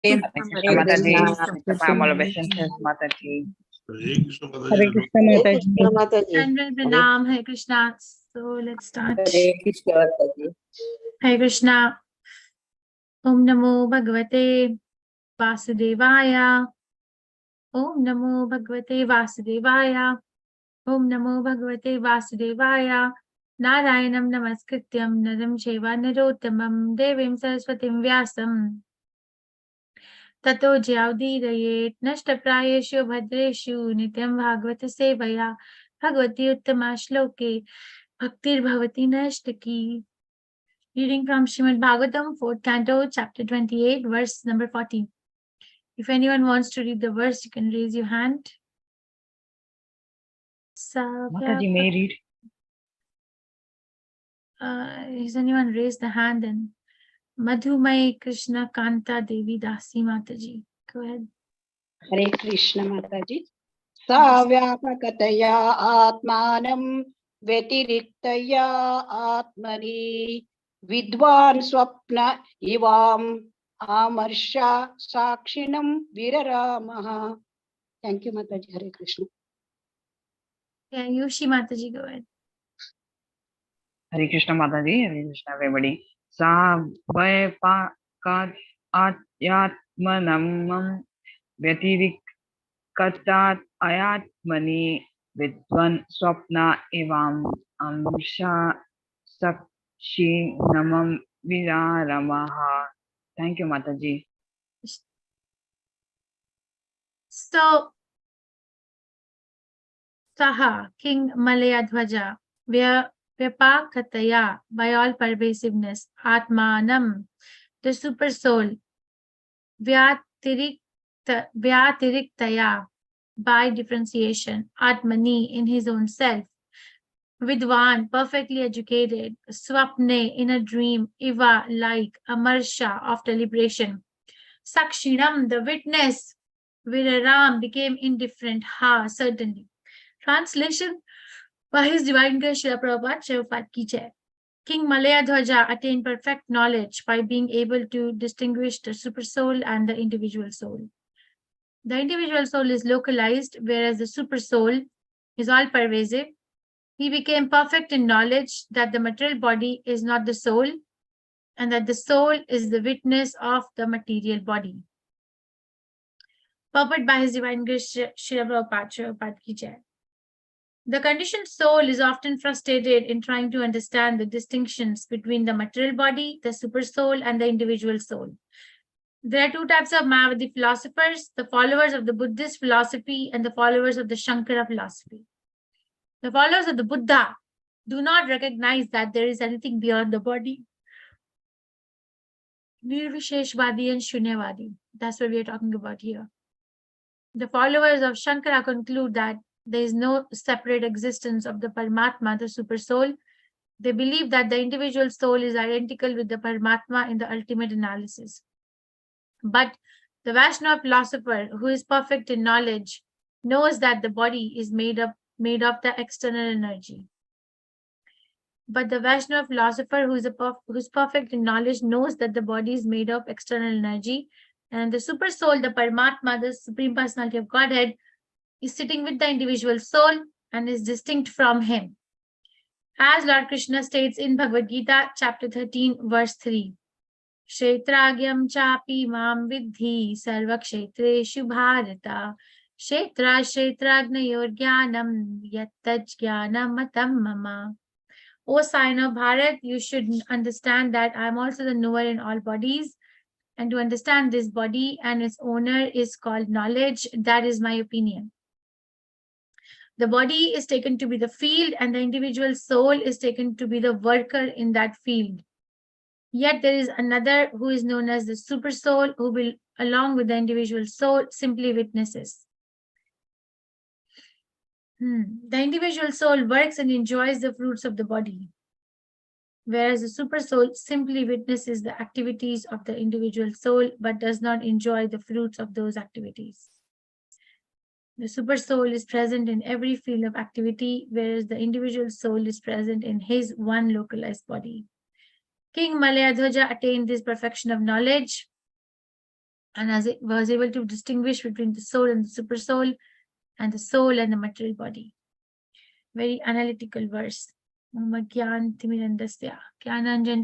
Mataji, all obeisances, Mataji. Hare Krishna Mataji. And Pranam, Hare Krishna. So let's start. Hare Krishna Mataji. Hare Krishna. Om Namo Bhagavate Vasudevaya. Om Namo Bhagavate Vasudevaya. Om Namo Bhagavate Vasudevaya. Narayanam Namaskrityam Naram Sheva Narottamam Devim Saraswatim Vyasam Tato Jyavdirayet Nashtaprayeshu Bhadreshu Nityam Bhagavata Sevaya Bhagavati Uttama Shloke Bhaktir Bhavati Nashtaki. Reading from Srimad Bhagavatam, 4th Canto, Chapter 28, verse number 40. If anyone wants to read the verse, you can raise your hand. Mataji, may read. Has anyone raised the hand? And Madhumai Krishna Kanta Devi Dasi Mataji. Go ahead. Hare Krishna Mataji. Savyapakataya Atmanam Vetiriktaya Atmani Vidwan Swapna Ivam Amarsha Sakshinam Viraramaha. Thank you, Mataji. Hare Krishna. Yeah, Yushi Mataji, go ahead. Hare Krishna Mataji, Hare Krishna everybody. Sa vaipa kat atyatmanam vyatirikat ayatmani vidvan swapna evam amsha sakshi namam viraramaha. Thank you, Mataji. So, Saha, King Malayadhwaja, Vyapakataya, by all pervasiveness, Atmanam, the super soul, Vyatiriktaya, by differentiation, Atmani, in his own self, Vidwan, perfectly educated, Swapne, in a dream, Iva, like, Amarsha, of deliberation, Sakshinam, the witness, Viraram, became indifferent, ha, certainly. Translation by His Divine Grace Srila Prabhupada, Prabhupada Ki Jai. King Malayadhwaja attained perfect knowledge by being able to distinguish the super soul and the individual soul. The individual soul is localized, whereas the super soul is all pervasive. He became perfect in knowledge that the material body is not the soul and that the soul is the witness of the material body. Purport by His Divine Grace Srila Prabhupada, Prabhupada Ki Jai. The conditioned soul is often frustrated in trying to understand the distinctions between the material body, the super soul, and the individual soul. There are two types of Mayavadi philosophers, the followers of the Buddhist philosophy and the followers of the Shankara philosophy. The followers of the Buddha do not recognize that there is anything beyond the body. Nirvisheshvadi and Shunyavadi. That's what we are talking about here. The followers of Shankara conclude that there is no separate existence of the Paramatma, the super soul. They believe that the individual soul is identical with the Paramatma in the ultimate analysis. But the Vaishnava philosopher, who is perfect in knowledge, knows that the body is made of the external energy. But the Vaishnava philosopher, who is perfect in knowledge, knows that the body is made of external energy, and the super soul, the Paramatma, the Supreme Personality of Godhead, is sitting with the individual soul and is distinct from him. As Lord Krishna states in Bhagavad Gita, chapter 13, verse 3, Kshetragyam chapi mam vidhi sarvakshetreshu bharata kshetragnayor jnanam yattaj jnanam matam mama. O sign of Bharat, you should understand that I am also the knower in all bodies, and to understand this body and its owner is called knowledge. That is my opinion. The body is taken to be the field and the individual soul is taken to be the worker in that field. Yet there is another who is known as the super soul, who will, along with the individual soul, simply witnesses. The individual soul works and enjoys the fruits of the body, whereas the super soul simply witnesses the activities of the individual soul but does not enjoy the fruits of those activities. The super soul is present in every field of activity, whereas the individual soul is present in his one localized body. King Malayadhwaja attained this perfection of knowledge and as it was able to distinguish between the soul and the super soul, and the soul and the material body. Very analytical verse. Jnananjan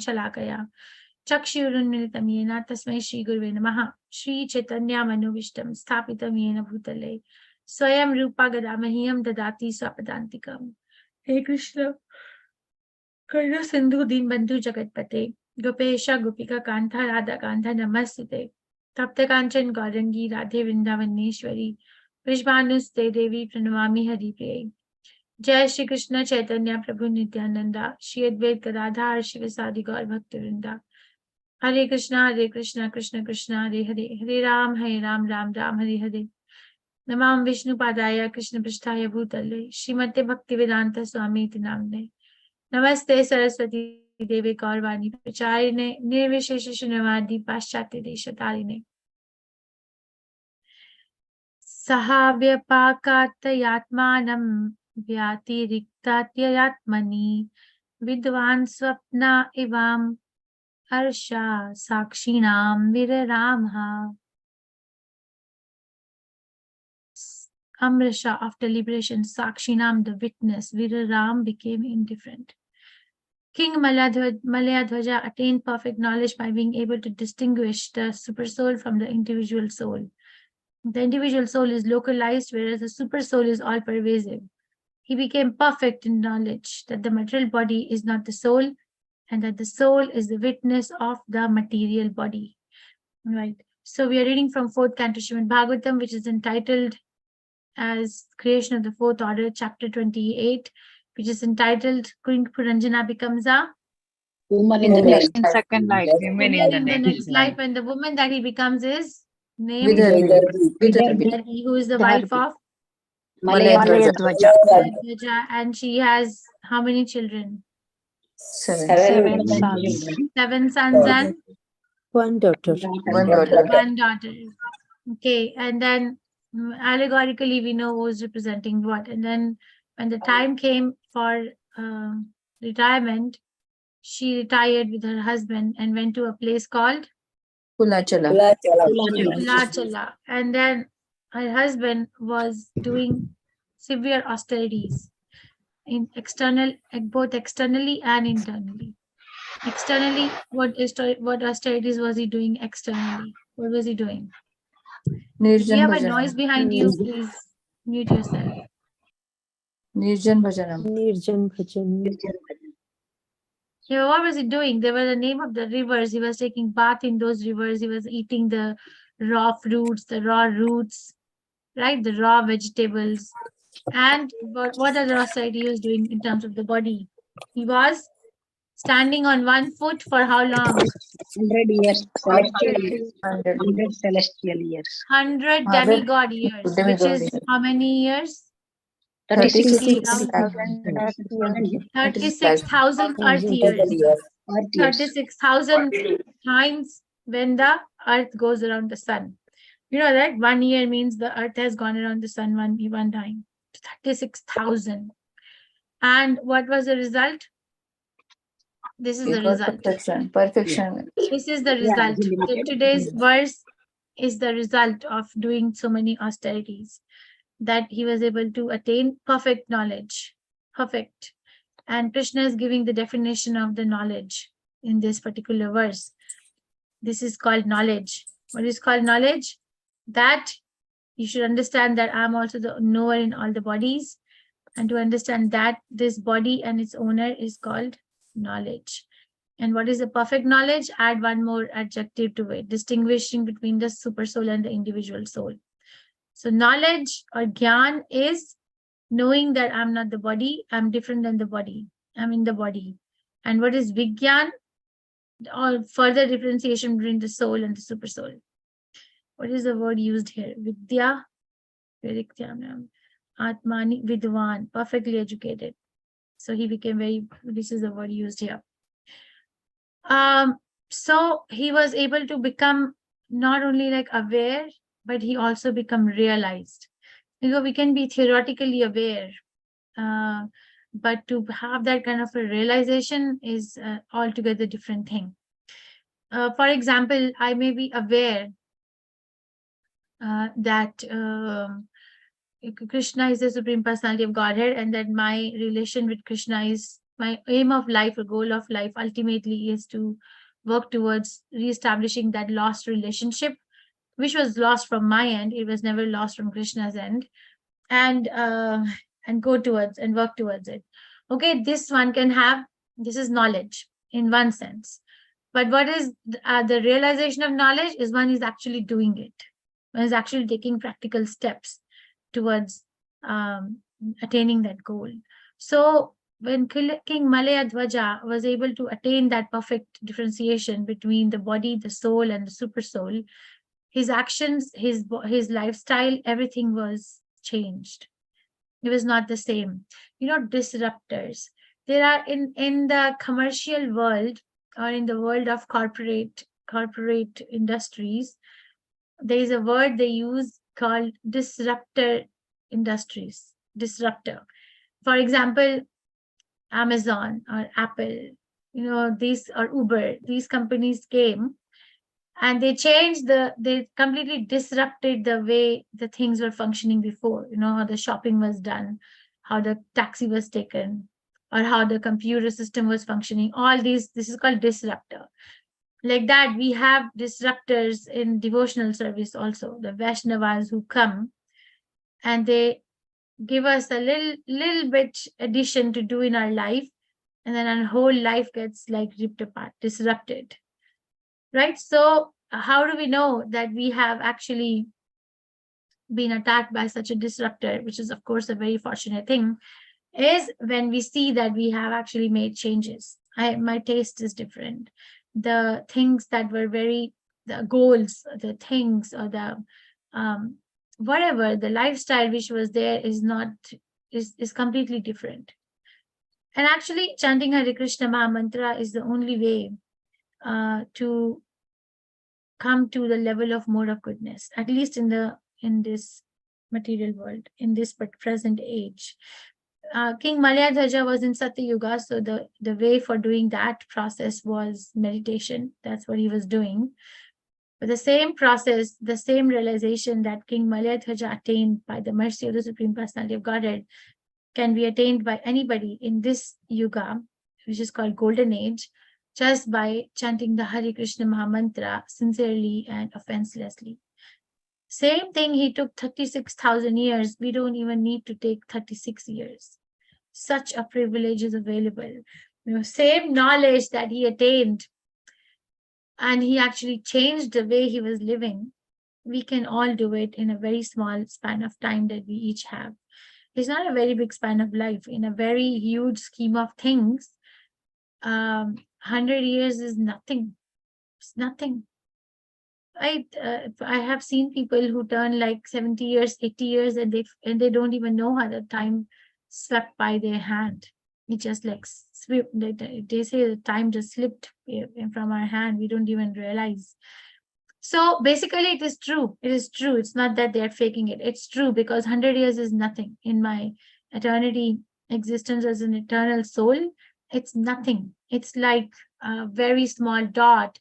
Shalakaya Chakshurunmilitam Yena Tasmai Shri Gurve Namaha Shri Chaitanya Manuvishtam Sthapitam Yena Bhutale Swayam Rupa Gadamahiyam Dadati Swapadantikam. Hey Krishna, Karna Sindhu Din Bandhu Jagatpate Gopesha Gopika Kantha Radha Kantha Namastute Tapta Kanchan Gaurangi Radhe Vrindavaneshwari Vishvanuste Devi Pranamami Hari Priya. Jai Shri Krishna Chaitanya Prabhu Nityananda Shri Advait Gadadhar Shivasadi Gaur Bhaktivinda. Hare Krishna Krishna Krishna Hare Hare Hare Ram Ram Ram Hare Hare. Namam Vishnu Padaya Krishna Pristhaya Bhutale Srimate Bhaktivedanta Swami iti Namne. Namaste Saraswati Devi Gaurvani Pracharine Nirvishesha Shunyavadi Paschatya Deshatarine. Sahavyapakatayatmanam Vyatiriktayatmani Vidvan Swapna Ivam Harsha Sakshinam Viraramha. Amrisha, after liberation, Sakshinam, the witness, Viraram became indifferent. King Malayadhwaja attained perfect knowledge by being able to distinguish the super soul from the individual soul. The individual soul is localized, whereas the super soul is all pervasive. He became perfect in knowledge that the material body is not the soul, and that the soul is the witness of the material body. Right. So we are reading from 4th Canto Srimad Bhagavatam, which is entitled as Creation of the Fourth Order, chapter 28, which is entitled Queen Puranjana becomes a woman in the next In second life, women in the next life. and the woman that he becomes is named Vidarbhi, who is the wife of Malayadhwaja. Malayadhwaja, and she has how many children? Seven Sons and One daughter. one daughter. Okay, and then allegorically we know who's representing what. And then when the time came for retirement, she retired with her husband and went to a place called Kulachala. Kulachala. And then her husband was doing severe austerities in both externally and internally. Externally, what austerities was he doing externally? What was he doing? If you have a noise behind you, please mute yourself. Nirjan Bhajanam. Yeah, what was he doing? They were the name of the rivers. He was taking bath in those rivers. He was eating the raw fruits, the raw roots, right? The raw vegetables. And what other austerity he was doing in terms of the body? He was standing on one foot for how long? 100 years, celestial years. 100 celestial years. 100 demigod years, which is how many years? 36,000 36,000 earth years. 36,000 times when the earth goes around the sun. You know that 1 year means the earth has gone around the sun one time. 36,000. And what was the result? This is the result. Perfection. This is the result. Today's verse is the result of doing so many austerities, that he was able to attain perfect knowledge. Perfect. And Krishna is giving the definition of the knowledge in this particular verse. This is called knowledge. What is called knowledge? That you should understand that I'm also the knower in all the bodies. And to understand that this body and its owner is called knowledge. And what is the perfect knowledge? Add one more adjective to it, distinguishing between the super soul and the individual soul. So knowledge or gyan is knowing that I'm not the body, I'm different than the body, I'm in the body. And what is vigyan? Or further differentiation between the soul and the super soul. What is the word used here? Vidya, Atmani, Vidwan, perfectly educated. So he became this is the word used here. So he was able to become not only like aware, but he also become realized. We can be theoretically aware, but to have that kind of a realization is altogether different thing. For example, I may be aware that Krishna is the Supreme Personality of Godhead, and that my relation with Krishna is my aim of life, or goal of life, ultimately is to work towards reestablishing that lost relationship, which was lost from my end. It was never lost from Krishna's end, and go towards and work towards it. Okay, this one can have, this is knowledge in one sense. But what is the realization of knowledge is one is actually doing it. One is actually taking practical steps towards attaining that goal. So when King Malayadwaja was able to attain that perfect differentiation between the body, the soul, and the super soul, his actions, his lifestyle, everything was changed. It was not the same. Disruptors. There are in the commercial world, or in the world of corporate industries, there is a word they use called disruptor industries. Disruptor. For example, Amazon or Apple, these, or Uber, these companies came and they changed they completely disrupted the way the things were functioning before, how the shopping was done, how the taxi was taken, or how the computer system was functioning. All these, this is called disruptor. Like that, we have disruptors in devotional service also, the Vaishnavas who come and they give us a little bit addition to do in our life, and then our whole life gets like ripped apart, disrupted. Right? So how do we know that we have actually been attacked by such a disruptor, which is of course a very fortunate thing, is when we see that we have actually made changes. My taste is different. The things that were the goals, the things, or the whatever, the lifestyle which was there is completely different. And actually chanting Hare Krishna Maha Mantra is the only way to come to the level of mode of goodness, at least in this material world, in this present age. King Malyadwaja was in Satya Yuga, so the way for doing that process was meditation. That's what he was doing. But the same process, the same realization that King Malyadwaja attained by the mercy of the Supreme Personality of Godhead can be attained by anybody in this Yuga, which is called Golden Age, just by chanting the Hare Krishna Maha Mantra sincerely and offenselessly. Same thing, he took 36,000 years. We don't even need to take 36 years. Such a privilege is available. Same knowledge that he attained, and he actually changed the way he was living. We can all do it in a very small span of time that we each have. It's not a very big span of life. In a very huge scheme of things, 100 years is nothing. It's nothing. I have seen people who turn like 70 years, 80 years, and they don't even know how the time swept by their hand. It just like swept. They say the time just slipped from our hand. We don't even realize. So basically, it is true. It is true. It's not that they're faking it. It's true, because 100 years is nothing. In my eternity existence as an eternal soul, it's nothing. It's like a very small dot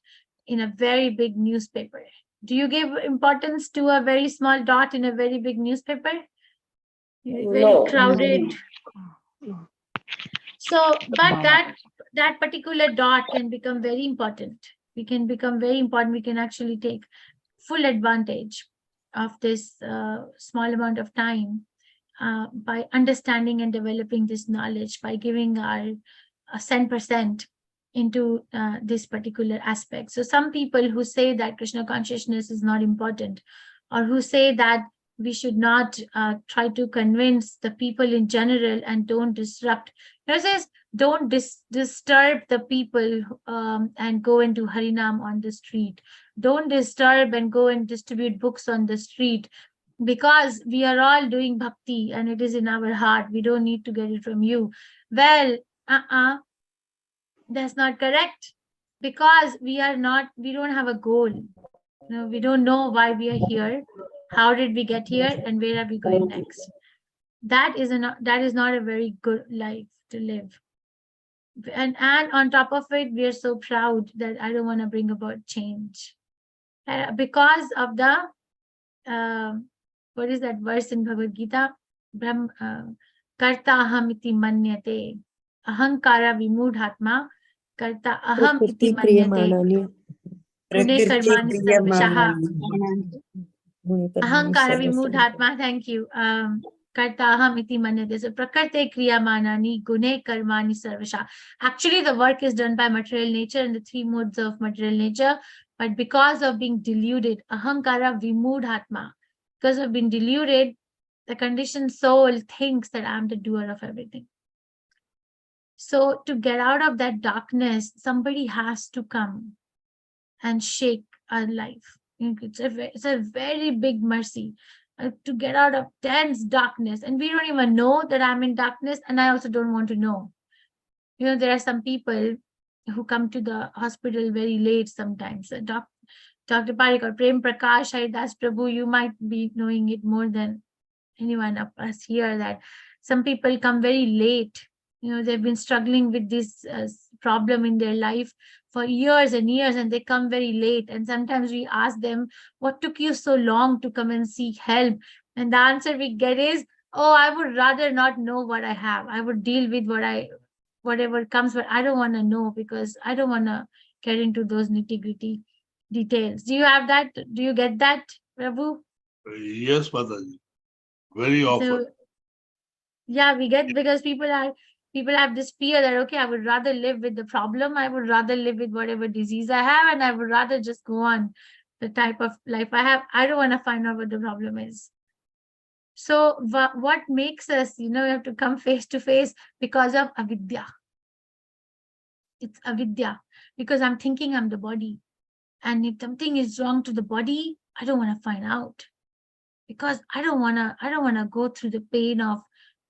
in a very big newspaper. Do you give importance to a very small dot in a very big newspaper? Very crowded. So, but that particular dot can become very important. We can become very important. We can actually take full advantage of this small amount of time by understanding and developing this knowledge, by giving our 10% into this particular aspect. So some people who say that Krishna consciousness is not important, or who say that we should not try to convince the people in general and don't disrupt. It says don't disturb the people and go and do Harinam on the street. Don't disturb and go and distribute books on the street, because we are all doing bhakti and it is in our heart. We don't need to get it from you. Well, that's not correct, because we don't have a goal. We don't know why we are here, how did we get here, and where are we going next. That is not a very good life to live. And on top of it, we are so proud that I don't want to bring about change because of the what is that verse in Bhagavad Gita? Karta aham iti manyate. Ahankara vimudhatma. Karta aham iti manyate. Gune karmani sarvashaha. Ahankara vimudhatma. Thank you. Karta aham iti manyate. So prakarte kriyamanani gune karmani sarvasha. Actually, the work is done by material nature and the three modes of material nature. But because of being deluded, ahankara vimudhatma, because of being deluded, the conditioned soul thinks that I'm the doer of everything. So to get out of that darkness, somebody has to come and shake our life. It's a very big mercy to get out of dense darkness. And we don't even know that I'm in darkness, and I also don't want to know. You know, there are some people who come to the hospital very late sometimes. Dr. Parik or Prem Prakash, Haridas Prabhu, you might be knowing it more than anyone of us here, that some people come very late. You know, they've been struggling with this problem in their life for years and years, and they come very late. And sometimes we ask them, what took you so long to come and seek help? And the answer we get is, oh, I would rather not know what I have. I would deal with whatever comes, but I don't want to know because I don't want to get into those nitty-gritty details. Do you have that? Do you get that, Prabhu? Yes, Mataji. Very often. So, yeah, we get, because people have this fear that, okay, I would rather live with the problem. I would rather live with whatever disease I have, and I would rather just go on the type of life I have. I don't want to find out what the problem is. So what makes us, you have to come face to face because of avidya. It's avidya, because I'm thinking I'm the body. And if something is wrong to the body, I don't want to find out, because I don't want to go through the pain of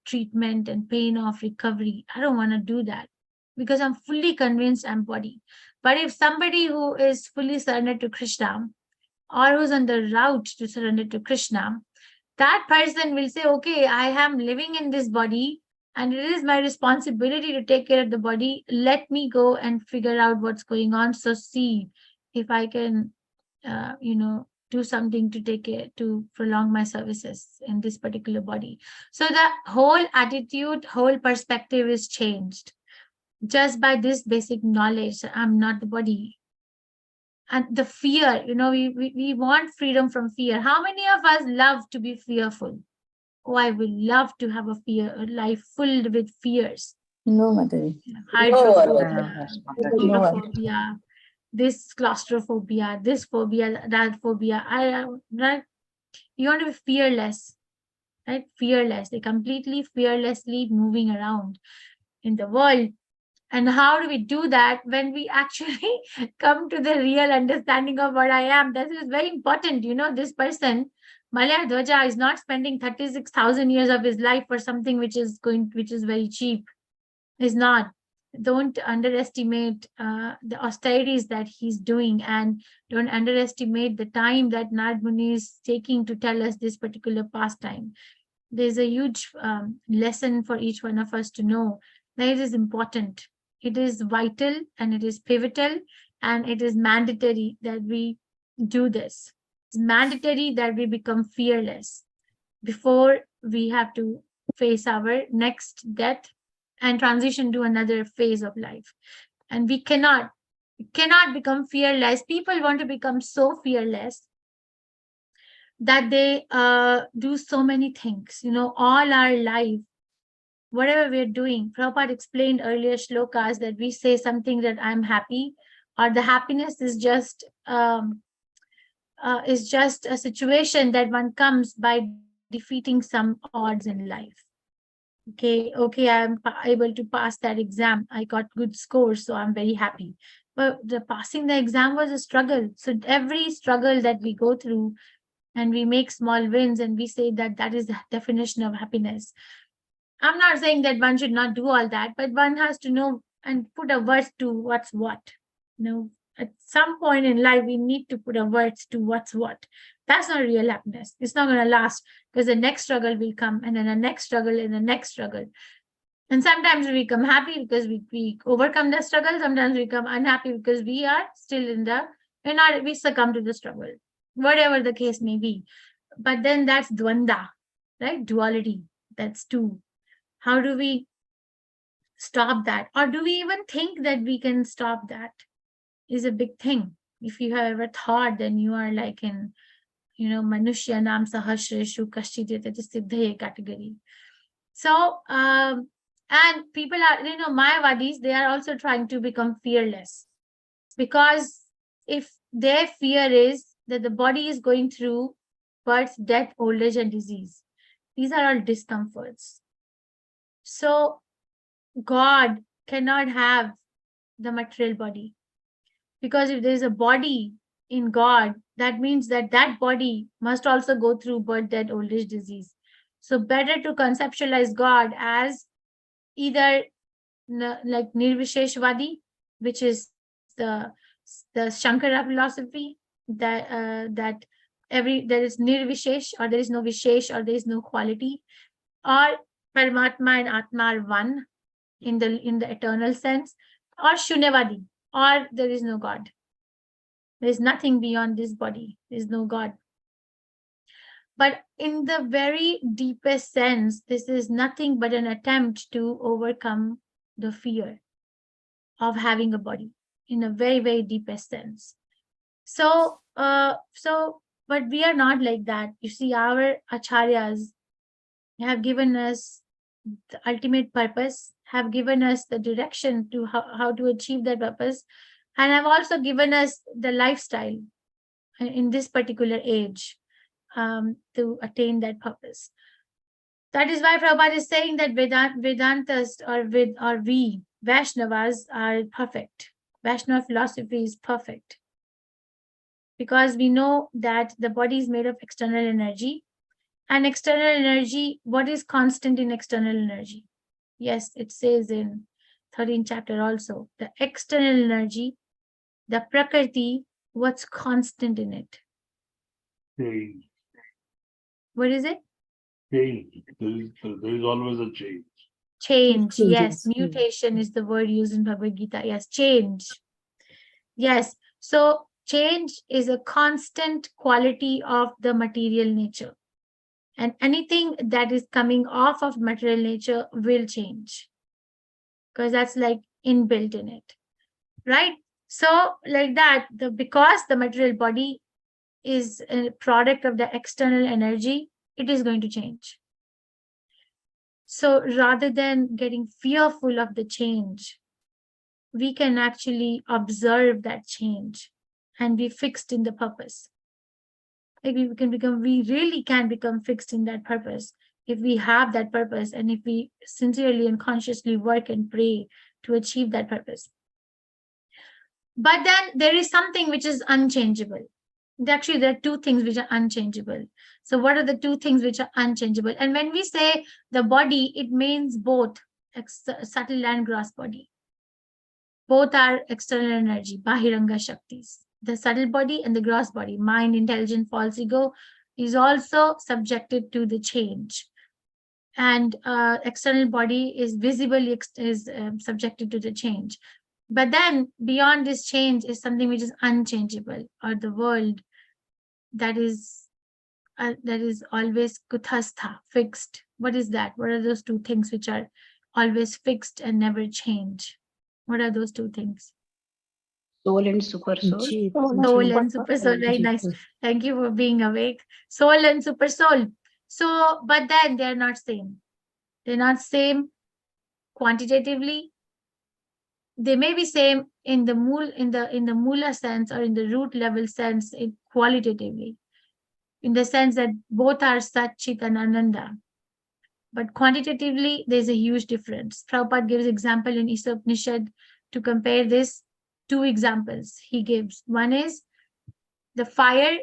treatment and pain of recovery. I don't want to do that because I'm fully convinced I'm body. But if somebody who is fully surrendered to Krishna, or who's on the route to surrender to Krishna, that person will say, okay, I am living in this body and it is my responsibility to take care of the body. Let me go and figure out what's going on. So see if I can, do something to take care, to prolong my services in this particular body. So the whole attitude, whole perspective is changed just by this basic knowledge. I'm not the body. And the fear, we want freedom from fear. How many of us love to be fearful? Oh, I would love to have a life filled with fears. No, Mataji. Hydrophobia, No one. phobia, this claustrophobia, this phobia, that phobia. Right? You want to be fearless, right? Fearless. They completely fearlessly moving around in the world. And how do we do that? When we actually come to the real understanding of what I am. That is very important. This person, Malya Dwaja, is not spending 36,000 years of his life for something which is very cheap. Is not. Don't underestimate the austerities that he's doing, and don't underestimate the time that Narad Muni is taking to tell us this particular pastime. There's a huge lesson for each one of us to know that it is important. It is vital and it is pivotal, and it is mandatory that we do this. It's mandatory that we become fearless before we have to face our next death and transition to another phase of life. And we cannot become fearless. People want to become so fearless that they do so many things, all our life. Whatever we're doing, Prabhupada explained earlier shlokas that we say something that I'm happy, or the happiness is just a situation that one comes by defeating some odds in life. Okay, I'm able to pass that exam. I got good scores, so I'm very happy. But the passing the exam was a struggle. So every struggle that we go through, and we make small wins, and we say that is the definition of happiness. I'm not saying that one should not do all that, but one has to know and put a word to what's what. At some point in life, we need to put a word to what's what. That's not real happiness. It's not going to last, because the next struggle will come, and then the next struggle, and the next struggle. And sometimes we become happy because we overcome the struggle. Sometimes we become unhappy because we are still we succumb to the struggle, whatever the case may be. but then that's dvanda, right? Duality. That's two. How do we stop that? Or do we even think that we can stop that? Is a big thing. If you have ever thought, then you are like in, Manushya Nam Sahasreshu Kashchitete Siddhaye category. So, and people are, Mayavadis, they are also trying to become fearless, because if their fear is that the body is going through birth, death, old age, and disease, these are all discomforts. So God cannot have the material body, because if there is a body in God, that means that that body must also go through birth, death, old age, disease. So better to conceptualize God as either like Nirvisheshvadi, which is the Shankara philosophy, that there is Nirvishesh, or there is no Vishesh, or there is no quality, or Paramatma and Atma are one in the eternal sense, or Shunyavadi, or there is no God. There is nothing beyond this body. There is no God. But in the very deepest sense, this is nothing but an attempt to overcome the fear of having a body in a very, very deepest sense. So, but we are not like that. You see, our acharyas have given us the ultimate purpose, have given us the direction to how to achieve that purpose, and have also given us the lifestyle in this particular age to attain that purpose. That is why Prabhupada is saying that Vedantas or we Vaishnavas are perfect. Vaishnava philosophy is perfect, because we know that the body is made of external energy, and external energy, what is constant in external energy? Yes, it says in 13th chapter also, the external energy, the Prakriti, what's constant in it? Change. What is it? Change. There is always a change. Change, yes. Mutation is the word used in Bhagavad Gita. Yes, change. Yes, so change is a constant quality of the material nature. And anything that is coming off of material nature will change, because that's like inbuilt in it, right? So like that, because the material body is a product of the external energy, it is going to change. So rather than getting fearful of the change, we can actually observe that change and be fixed in the purpose. Like we really can become fixed in that purpose if we have that purpose, and if we sincerely and consciously work and pray to achieve that purpose. But then there is something which is unchangeable. Actually, there are two things which are unchangeable. So what are the two things which are unchangeable? And when we say the body, it means both subtle and gross body. Both are external energy, Bahiranga Shaktis. The subtle body and the gross body, mind, intelligence, false ego, is also subjected to the change. And external body is visibly subjected to the change. But then beyond this change is something which is unchangeable, or the world that is always kuthastha, fixed. What is that? What are those two things which are always fixed and never change? What are those two things? Soul and super soul. Soul and super soul. Very nice. Thank you for being awake. Soul and super soul. So, but then they're not same. They're not same quantitatively. They may be same in the mula sense, or in the root level sense, qualitatively, in the sense that both are Sat, Chit, and Ananda. But quantitatively, there's a huge difference. Prabhupada gives example in Isopnishad to compare this. Two examples he gives. One is the fire,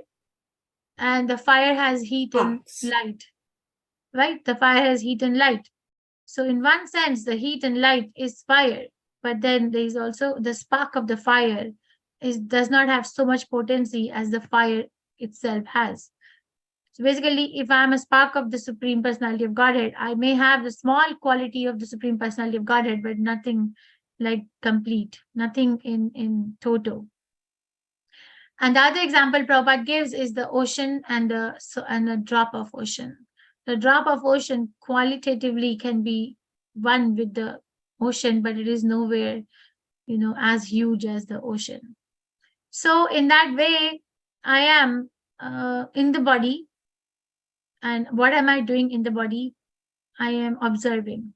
and the fire has heat and light, right? The fire has heat and light. So in one sense, the heat and light is fire, but then there is also the spark of the fire does not have so much potency as the fire itself has. So basically, if I'm a spark of the Supreme Personality of Godhead, I may have the small quality of the Supreme Personality of Godhead, but nothing like complete, nothing in toto. And the other example Prabhupada gives is the ocean and a drop of ocean. The drop of ocean qualitatively can be one with the ocean, but it is nowhere, as huge as the ocean. So in that way, I am in the body. And what am I doing in the body? I am observing.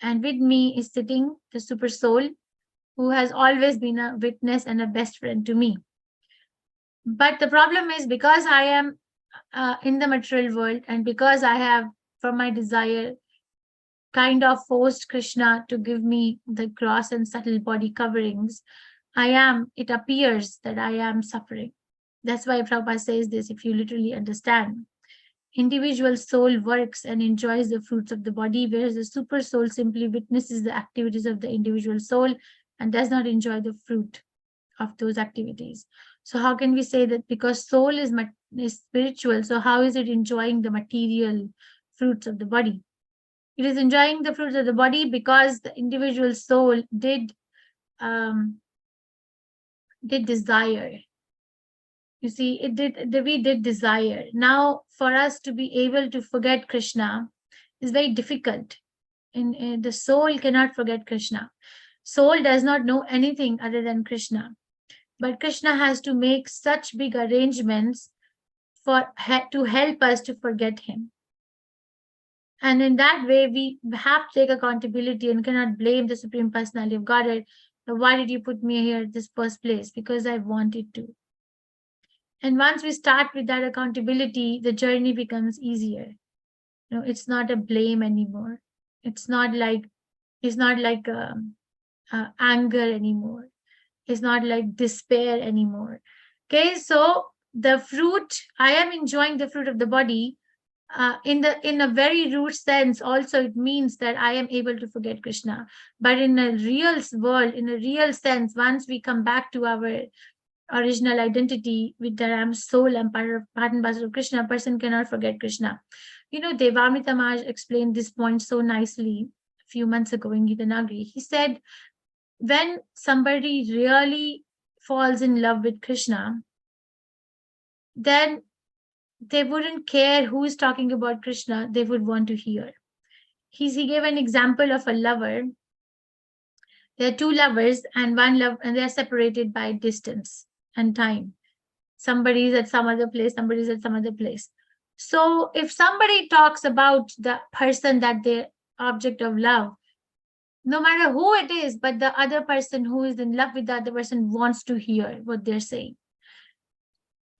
And with me is sitting the super soul, who has always been a witness and a best friend to me. But the problem is, because I am in the material world, and because I have, from my desire, kind of forced Krishna to give me the gross and subtle body coverings, it appears that I am suffering. That's why Prabhupada says this, if you literally understand. Individual soul works and enjoys the fruits of the body, whereas the super soul simply witnesses the activities of the individual soul and does not enjoy the fruit of those activities. So how can we say that because soul is spiritual, so how is it enjoying the material fruits of the body? It is enjoying the fruits of the body because the individual soul did desire. You see, we did desire. Now, for us to be able to forget Krishna is very difficult. And the soul cannot forget Krishna. Soul does not know anything other than Krishna. But Krishna has to make such big arrangements to help us to forget him. And in that way, we have to take accountability and cannot blame the Supreme Personality of Godhead. Why did you put me here in this first place? Because I wanted to. And once we start with that accountability, the journey becomes easier. It's not a blame anymore. It's not like anger anymore. It's not like despair anymore. Okay, so the fruit, I am enjoying the fruit of the body. In a very root sense, also it means that I am able to forget Krishna. But in a real world, in a real sense, once we come back to our original identity, with that I'm soul and part and parcel of Krishna, a person cannot forget Krishna. Devamrita Maharaj explained this point so nicely a few months ago in Gita Nagari. He said, when somebody really falls in love with Krishna, then they wouldn't care who is talking about Krishna, they would want to hear. He gave an example of a lover. There are two lovers, and and they are separated by distance and time. Somebody is at some other place, somebody is at some other place. So if somebody talks about the person that they're object of love, no matter who it is, but the other person who is in love with the other person wants to hear what they're saying.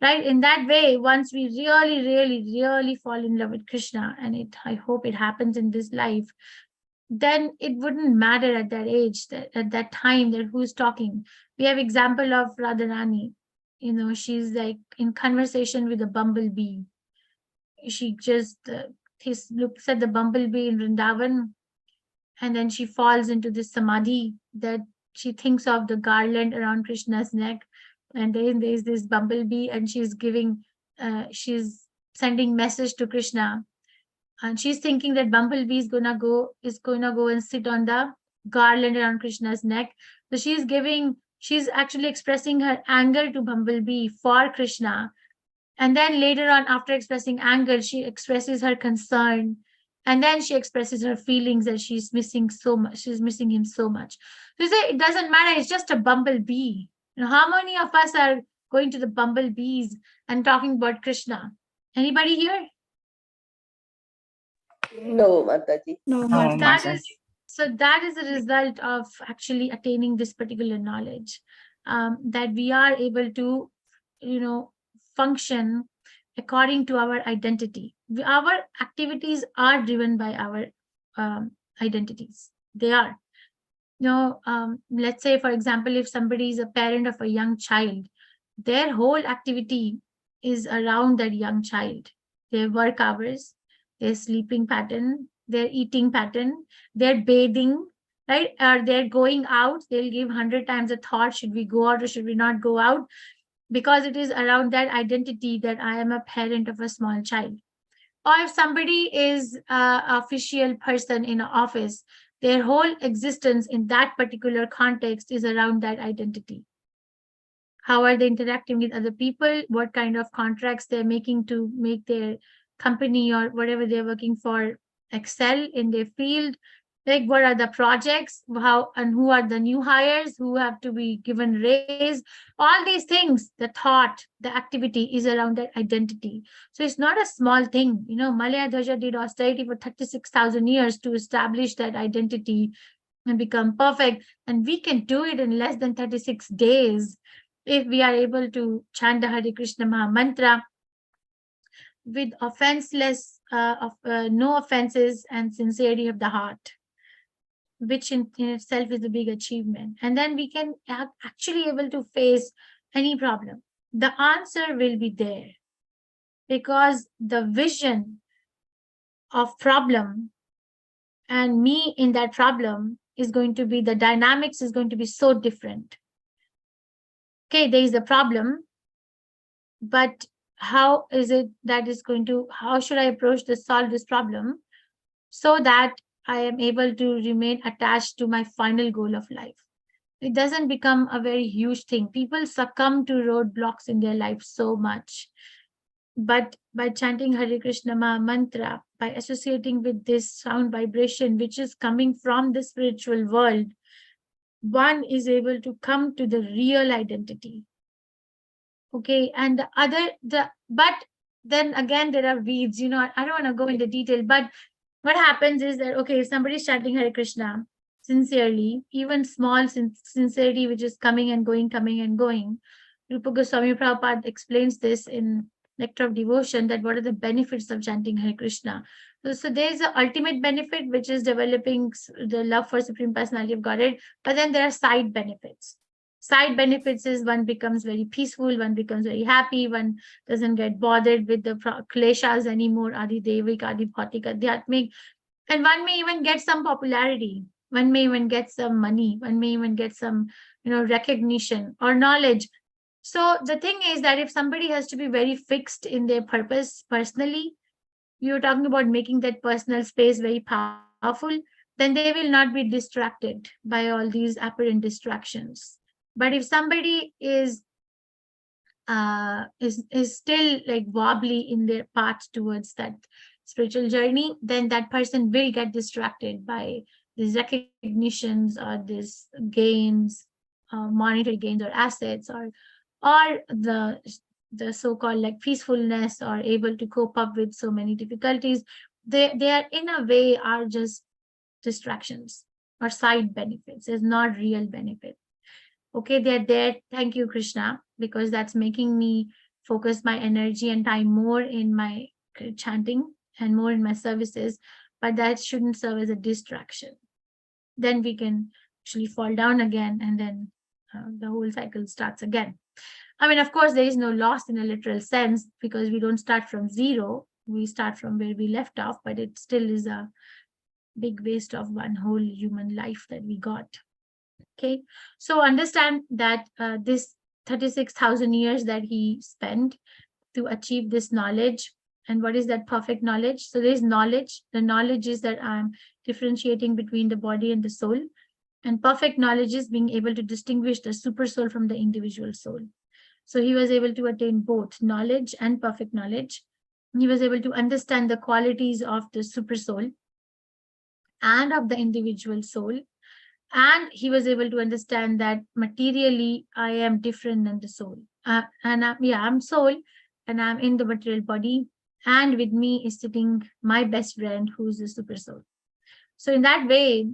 Right? In that way, once we really, really, really fall in love with Krishna, and I hope it happens in this life, then it wouldn't matter at that age, at that time, that who's talking. We have example of Radharani. She's like in conversation with a bumblebee. She just looks at the bumblebee in Vrindavan, and then she falls into this samadhi that she thinks of the garland around Krishna's neck. And then there's this bumblebee, and she's sending message to Krishna. And she's thinking that bumblebee is gonna go and sit on the garland around Krishna's neck. So she's actually expressing her anger to bumblebee for Krishna. And then later on, after expressing anger, she expresses her concern. And then she expresses her feelings that she's missing so much. She's missing him so much. So you say, it doesn't matter. It's just a bumblebee. How many of us are going to the bumblebees and talking about Krishna? Anybody here? No, Mataji. No, So that is a result of actually attaining this particular knowledge, that we are able to, function according to our identity. Our activities are driven by our identities. They are. Let's say, for example, if somebody is a parent of a young child, their whole activity is around that young child. Their work hours, their sleeping pattern, their eating pattern, their bathing, right? Or they're going out, they'll give 100 times a thought, should we go out or should we not go out? Because it is around that identity that I am a parent of a small child. Or if somebody is an official person in an office, their whole existence in that particular context is around that identity. How are they interacting with other people? What kind of contracts they're making to make their company or whatever they're working for excel in their field? Like, what are the projects? How and who are the new hires who have to be given raise? All these things, the thought, the activity is around that identity. So it's not a small thing. Malaya Dwaja did austerity for 36,000 years to establish that identity and become perfect. And we can do it in less than 36 days if we are able to chant the Hare Krishna Maha Mantra with no offenses and sincerity of the heart, which in itself is a big achievement. And then we can actually able to face any problem. The answer will be there because the vision of problem and me in that problem is going to be, the dynamics is going to be so different. Okay, there is a problem, but how is it that is going to, how should I approach to solve this problem so that I am able to remain attached to my final goal of life? It doesn't become a very huge thing. People succumb to roadblocks in their life so much. But by chanting Hare Krishna Maha Mantra, by associating with this sound vibration, which is coming from the spiritual world, one is able to come to the real identity. Okay, and but then again, there are weeds, I don't want to go into detail, but what happens is that, okay, if somebody's chanting Hare Krishna sincerely, even small sincerity, which is coming and going, Rupa Goswami Prabhupada explains this in Nectar of Devotion, that what are the benefits of chanting Hare Krishna. So there's the ultimate benefit, which is developing the love for Supreme Personality of Godhead, but then there are side benefits. Side benefits is one becomes very peaceful, one becomes very happy, one doesn't get bothered with the kleshas anymore, adi devik, adi bhautik, adhyatmik, and one may even get some popularity, one may even get some money, one may even get some recognition or knowledge. So the thing is that if somebody has to be very fixed in their purpose personally, you're talking about making that personal space very powerful, then they will not be distracted by all these apparent distractions. But if somebody is still like wobbly in their path towards that spiritual journey, then that person will get distracted by these recognitions or these gains, monetary gains or assets, or the so-called like peacefulness, or able to cope up with so many difficulties. They are in a way are just distractions or side benefits. It's not real benefit. Okay, they're there. Thank you, Krishna, because that's making me focus my energy and time more in my chanting and more in my services, but that shouldn't serve as a distraction. Then we can actually fall down again, and then the whole cycle starts again. I mean, of course, there is no loss in a literal sense, because we don't start from zero. We start from where we left off, but it still is a big waste of one whole human life that we got. Okay, so understand that this 36,000 years that he spent to achieve this knowledge. And what is that perfect knowledge? So there's knowledge. The knowledge is that I'm differentiating between the body and the soul. And perfect knowledge is being able to distinguish the super soul from the individual soul. So he was able to attain both knowledge and perfect knowledge. He was able to understand the qualities of the super soul and of the individual soul. And he was able to understand that materially, I am different than the soul. I'm soul, and I'm in the material body. And with me is sitting my best friend, who's the super soul. So in that way,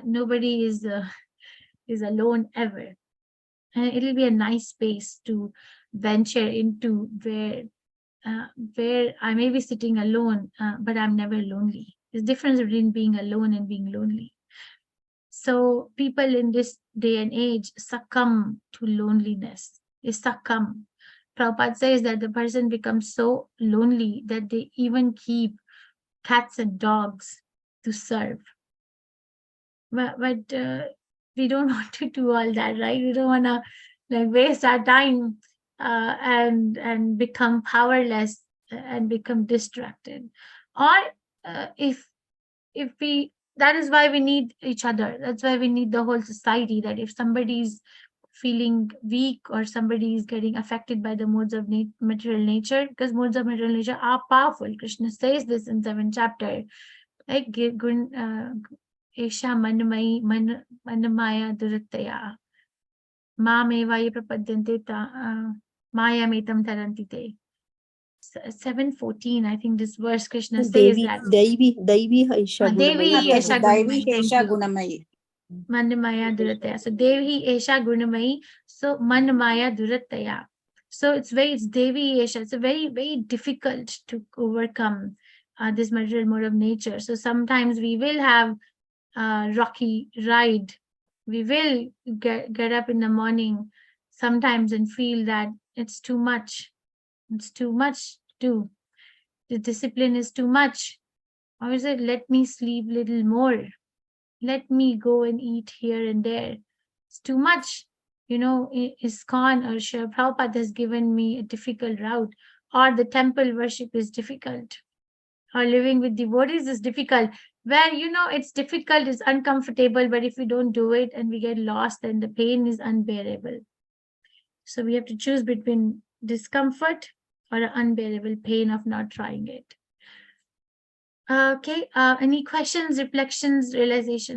nobody is alone ever. And it'll be a nice space to venture into, where I may be sitting alone, but I'm never lonely. There's a difference between being alone and being lonely. So people in this day and age succumb to loneliness. They succumb. Prabhupada says that the person becomes so lonely that they even keep cats and dogs to serve. But we don't want to do all that, right? We don't want to like waste our time and become powerless and become distracted. Or if we, that is why we need each other. That's why we need the whole society, that if somebody's feeling weak or somebody is getting affected by the modes of material nature, because modes of material nature are powerful. Krishna says this in 7th chapter. Like Esha manamaya durataya Mameva prapadyante maya metam tarantite. 7:14, I think this verse Krishna says that Devi Esha Devi Esha Daivi Gunamayi. Esha Gunamayi. Manamaya Durataya. So Devi Esha Gunamayi. So Manamaya Durataya. So it's Devi Esha. It's a very, very difficult to overcome this material mode of nature. So sometimes we will have a rocky ride. We will get up in the morning sometimes and feel that it's too much. It's too much to do. The discipline is too much. Or is it, let me sleep a little more? Let me go and eat here and there. It's too much. You know, ISKCON or Srila Prabhupada has given me a difficult route, or the temple worship is difficult, or living with devotees is difficult. Where, you know, it's difficult, it's uncomfortable, but if we don't do it and we get lost, then the pain is unbearable. So we have to choose between discomfort or an unbearable pain of not trying it. Okay, any questions, reflections, realizations?